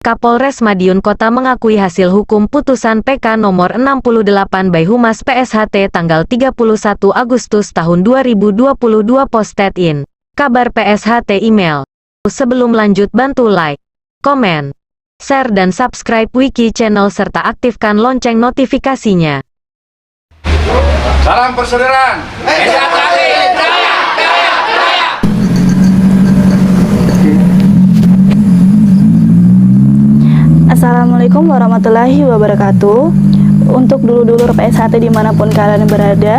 Kapolres Madiun Kota mengakui hasil hukum putusan PK nomor 68 by Humas PSHT tanggal 31 Agustus tahun 2022 posted in Kabar PSHT email. Sebelum lanjut bantu like, komen, share dan subscribe Wiki Channel serta aktifkan lonceng notifikasinya. Salam persaudaraan. PSHT Jaya, Jaya, Jaya. Assalamualaikum warahmatullahi wabarakatuh. Untuk dulur-dulur PSHT dimanapun kalian berada,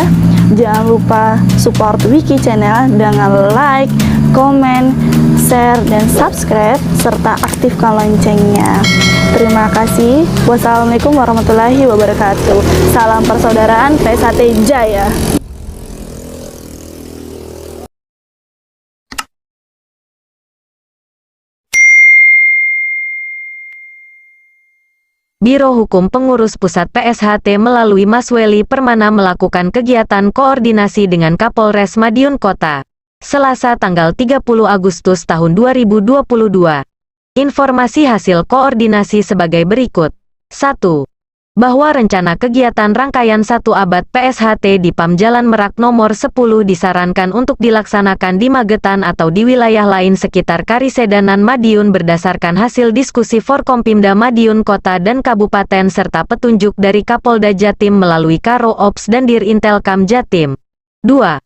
jangan lupa support Wiki Channel dengan like, komen, share, dan subscribe serta aktifkan loncengnya. Terima kasih. Wassalamualaikum warahmatullahi wabarakatuh. Salam persaudaraan PSHT Jaya. Biro Hukum Pengurus Pusat PSHT melalui Mas Weli Permana melakukan kegiatan koordinasi dengan Kapolres Madiun Kota, Selasa tanggal 30 Agustus tahun 2022. Informasi hasil koordinasi sebagai berikut. 1. Bahwa rencana kegiatan rangkaian 1 abad PSHT di PAM Jalan Merak nomor 10 disarankan untuk dilaksanakan di Magetan atau di wilayah lain sekitar Karisedanan Madiun berdasarkan hasil diskusi Forkompimda Madiun Kota dan Kabupaten serta petunjuk dari Kapolda Jatim melalui Karo Ops dan Dirintelkam Jatim. 2.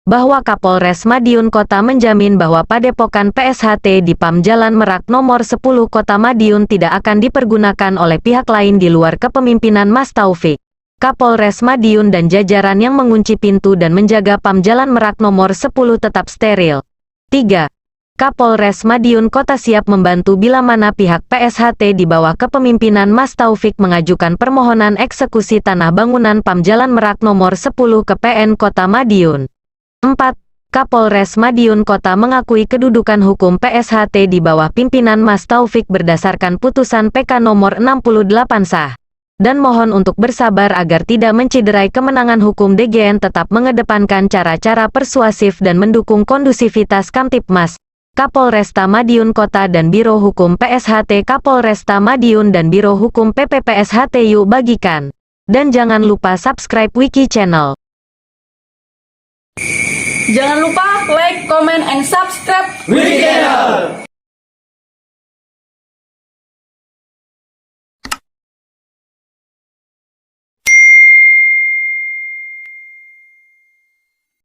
Bahwa Kapolres Madiun Kota menjamin bahwa padepokan PSHT di PAM Jalan Merak nomor 10 Kota Madiun tidak akan dipergunakan oleh pihak lain di luar kepemimpinan Mas Taufik, Kapolres Madiun dan jajaran yang mengunci pintu dan menjaga PAM Jalan Merak nomor 10 tetap steril. 3. Kapolres Madiun Kota siap membantu bila mana pihak PSHT di bawah kepemimpinan Mas Taufik mengajukan permohonan eksekusi tanah bangunan PAM Jalan Merak nomor 10 ke PN Kota Madiun. 4. Kapolres Madiun Kota mengakui kedudukan hukum PSHT di bawah pimpinan Mas Taufik berdasarkan putusan PK nomor 68 sah. Dan mohon untuk bersabar agar tidak menciderai kemenangan hukum. DGN tetap mengedepankan cara-cara persuasif dan mendukung kondusivitas Kamtipmas, Kapolresta Madiun Kota dan Biro Hukum PSHT Kapolresta Madiun dan Biro Hukum PPPSHT. Yuk bagikan. Dan jangan lupa subscribe Wiki Channel. Jangan lupa like, comment, and subscribe Wiki Channel.